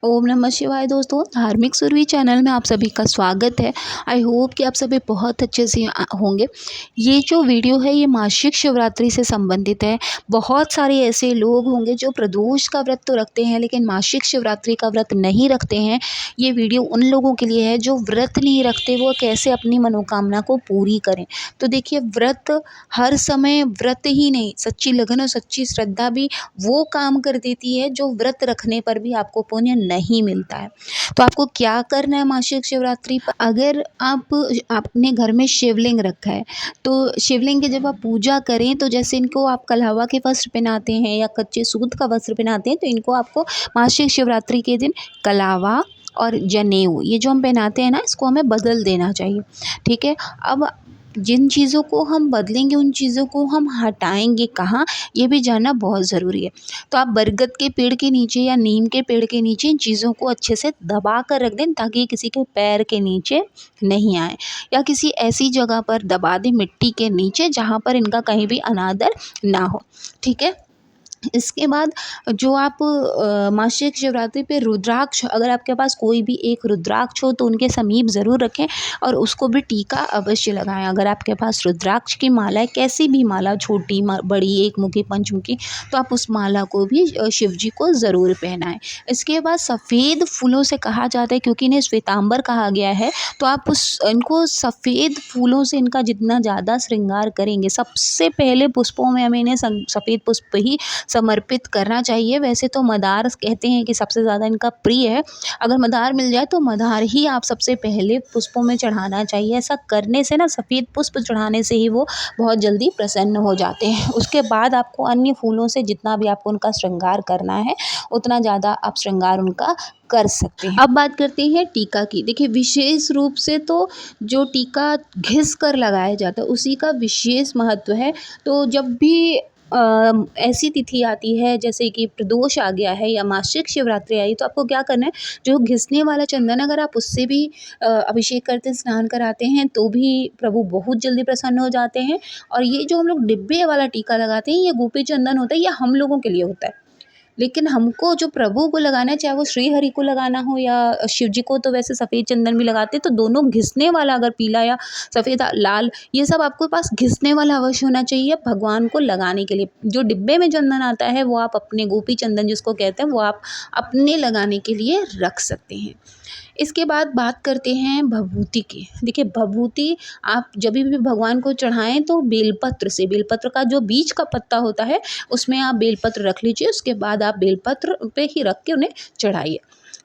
ओम नमः शिवाय दोस्तों, धार्मिक सुरभि चैनल में आप सभी का स्वागत है। आई होप कि आप सभी बहुत अच्छे से होंगे। ये जो वीडियो है ये मासिक शिवरात्रि से संबंधित है। बहुत सारे ऐसे लोग होंगे जो प्रदोष का व्रत तो रखते हैं लेकिन मासिक शिवरात्रि का व्रत नहीं रखते हैं। ये वीडियो उन लोगों के लिए है जो व्रत नहीं रखते, वो कैसे अपनी मनोकामना को पूरी करें। तो देखिए, व्रत हर समय व्रत ही नहीं, सच्ची लगन और सच्ची श्रद्धा भी वो काम कर देती है जो व्रत रखने पर भी आपको पुण्य नहीं मिलता है। तो आपको क्या करना है मासिक शिवरात्रि पर, अगर आप अपने घर में शिवलिंग रखा है तो शिवलिंग की जब आप पूजा करें तो जैसे इनको आप कलहवा के वस्त्र पहनाते हैं या कच्चे सूत का वस्त्र पहनाते हैं, तो इनको आपको मासिक शिवरात्रि के दिन कलावा और जनेऊ, ये जो हम पहनाते हैं ना, इसको हमें बदल देना चाहिए। ठीक है। अब जिन चीज़ों को हम बदलेंगे उन चीज़ों को हम हटाएंगे कहाँ, ये भी जानना बहुत ज़रूरी है। तो आप बरगद के पेड़ के नीचे या नीम के पेड़ के नीचे इन चीज़ों को अच्छे से दबा कर रख दें ताकि ये किसी के पैर के नीचे नहीं आए, या किसी ऐसी जगह पर दबा दें मिट्टी के नीचे जहाँ पर इनका कहीं भी अनादर ना हो। ठीक है। इसके बाद जो आप मासिक शिवरात्रि पे रुद्राक्ष, अगर आपके पास कोई भी एक रुद्राक्ष हो तो उनके समीप ज़रूर रखें और उसको भी टीका अवश्य लगाएं। अगर आपके पास रुद्राक्ष की माला है, कैसी भी माला, छोटी बड़ी, एक मुखी, पंचमुखी, तो आप उस माला को भी शिव जी को ज़रूर पहनाएं। इसके बाद सफ़ेद फूलों से कहा जाता है, क्योंकि इन्हें श्वेतांबर कहा गया है, तो आप इनको सफ़ेद फूलों से इनका जितना ज़्यादा श्रृंगार करेंगे, सबसे पहले पुष्पों में हमें इन्हें सफ़ेद पुष्प ही समर्पित करना चाहिए। वैसे तो मदार कहते हैं कि सबसे ज़्यादा इनका प्रिय है, अगर मदार मिल जाए तो मदार ही आप सबसे पहले पुष्पों में चढ़ाना चाहिए। ऐसा करने से ना, सफ़ेद पुष्प चढ़ाने से ही वो बहुत जल्दी प्रसन्न हो जाते हैं। उसके बाद आपको अन्य फूलों से जितना भी आपको उनका श्रृंगार करना है उतना ज़्यादा आप श्रृंगार उनका कर सकते हैं। अब बात करते हैं टीका की। देखिए, विशेष रूप से तो जो टीका घिस कर लगाया जाता है उसी का विशेष महत्व है। तो जब भी ऐसी तिथि आती है जैसे कि प्रदोष आ गया है या मासिक शिवरात्रि आई, तो आपको क्या करना है, जो घिसने वाला चंदन, अगर आप उससे भी अभिषेक करते हैं, स्नान कराते हैं, तो भी प्रभु बहुत जल्दी प्रसन्न हो जाते हैं। और ये जो हम लोग डिब्बे वाला टीका लगाते हैं, ये गोपी चंदन होता है, ये हम लोगों के लिए होता है। लेकिन हमको जो प्रभु को लगाना है, चाहे वो श्री हरि को लगाना हो या शिव जी को, तो वैसे सफ़ेद चंदन भी लगाते हैं। तो दोनों घिसने वाला, अगर पीला या सफ़ेद, लाल, ये सब आपके पास घिसने वाला अवश्य होना चाहिए भगवान को लगाने के लिए। जो डिब्बे में चंदन आता है वो आप अपने, गोपी चंदन जिसको कहते हैं, वो आप अपने लगाने के लिए रख सकते हैं। इसके बाद बात करते हैं भभूति की। देखिए, भभूति आप जब भी भगवान को चढ़ाएं तो बेलपत्र से, बेलपत्र का जो बीच का पत्ता होता है उसमें आप बेलपत्र रख लीजिए। उसके बाद आप बेलपत्र पे ही रख के उन्हें चढ़ाइए।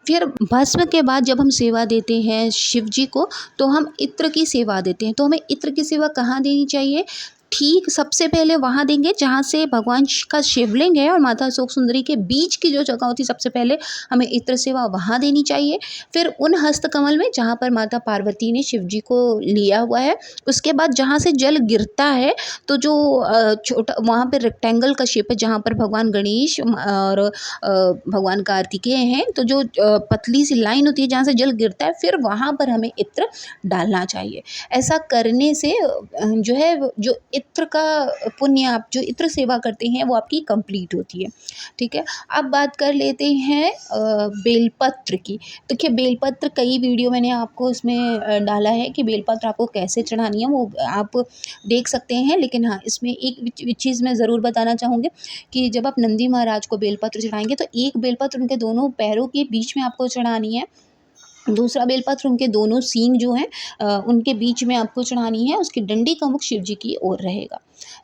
फिर भस्म के बाद जब हम सेवा देते हैं शिव जी को, तो हम इत्र की सेवा देते हैं। तो हमें इत्र की सेवा कहाँ देनी चाहिए? ठीक सबसे पहले वहाँ देंगे जहाँ से भगवान का शिवलिंग है और माता अशोक सुंदरी के बीच की जो जगह होती है, सबसे पहले हमें इत्र सेवा वहाँ देनी चाहिए। फिर उन हस्तकमल में जहाँ पर माता पार्वती ने शिव जी को लिया हुआ है, उसके बाद जहाँ से जल गिरता है, तो जो छोटा वहाँ पर रेक्टेंगल का शेप है जहाँ पर भगवान गणेश और भगवान कार्तिकेय हैं, तो जो पतली सी लाइन होती है जहाँ से जल गिरता है, फिर वहाँ पर हमें इत्र डालना चाहिए। ऐसा करने से जो है, जो इत्र का पुण्य, आप जो इत्र सेवा करते हैं वो आपकी कंप्लीट होती है। ठीक है। अब बात कर लेते हैं बेलपत्र की। देखिए, बेलपत्र कई वीडियो मैंने आपको इसमें डाला है कि बेलपत्र आपको कैसे चढ़ानी है, वो आप देख सकते हैं। लेकिन हाँ, इसमें एक चीज़ मैं ज़रूर बताना चाहूँगी कि जब आप नंदी महाराज को बेलपत्र चढ़ाएंगे तो एक बेलपत्र उनके दोनों पैरों के बीच में आपको चढ़ानी है, दूसरा बेलपत्र उनके दोनों सींग जो हैं उनके बीच में आपको चढ़ानी है। उसकी डंडी का मुख शिव जी की ओर रहेगा।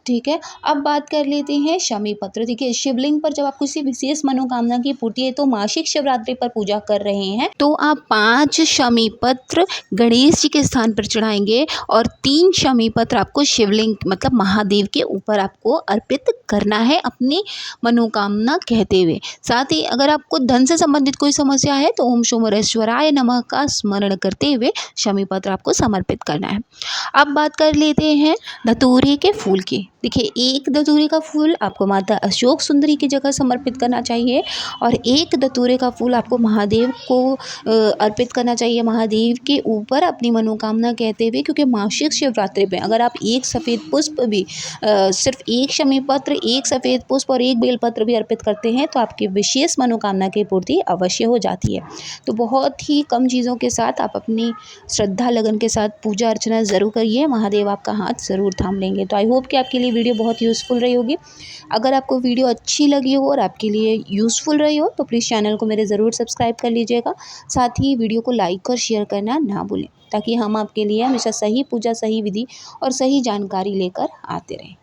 ठीक है। अब बात कर लेते हैं शमी पत्र। देखिए, शिवलिंग पर जब आप किसी विशेष मनोकामना की पूर्ति है, तो मासिक शिवरात्रि पर पूजा कर रहे हैं, तो आप 5 शमी पत्र गणेश जी के स्थान पर चढ़ाएंगे और 3 शमी पत्र आपको शिवलिंग मतलब महादेव के ऊपर आपको अर्पित करना है अपनी मनोकामना कहते हुए। साथ ही अगर आपको धन से संबंधित कोई समस्या है तो ओम सोमेश्वराय नमः का स्मरण करते हुए शमी पत्र आपको समर्पित करना है। अब बात कर लेते हैं धतूरे के फूल की। देखिए, एक धतूरे का फूल आपको माता अशोक सुंदरी की जगह समर्पित करना चाहिए और एक धतूरे का फूल आपको महादेव को अर्पित करना चाहिए, महादेव के ऊपर अपनी मनोकामना कहते हुए, क्योंकि मासिक शिवरात्रि पे अगर आप एक सफ़ेद पुष्प भी सिर्फ एक शमी पत्र, एक सफ़ेद पुष्प और एक बेलपत्र भी अर्पित करते हैं तो आपकी विशेष मनोकामना की पूर्ति अवश्य हो जाती है। तो बहुत ही कम चीज़ों के साथ आप अपनी श्रद्धा लगन के साथ पूजा अर्चना ज़रूर करिए, महादेव आपका हाथ ज़रूर थाम लेंगे। तो आई होप कि आपके लिए वीडियो बहुत यूज़फुल रही होगी। अगर आपको वीडियो अच्छी लगी हो और आपके लिए यूज़फुल रही हो तो प्लीज़ चैनल को मेरे ज़रूर सब्सक्राइब कर लीजिएगा। साथ ही वीडियो को लाइक और शेयर करना ना भूलें, ताकि हम आपके लिए हमेशा सही पूजा, सही विधि और सही जानकारी लेकर आते रहें।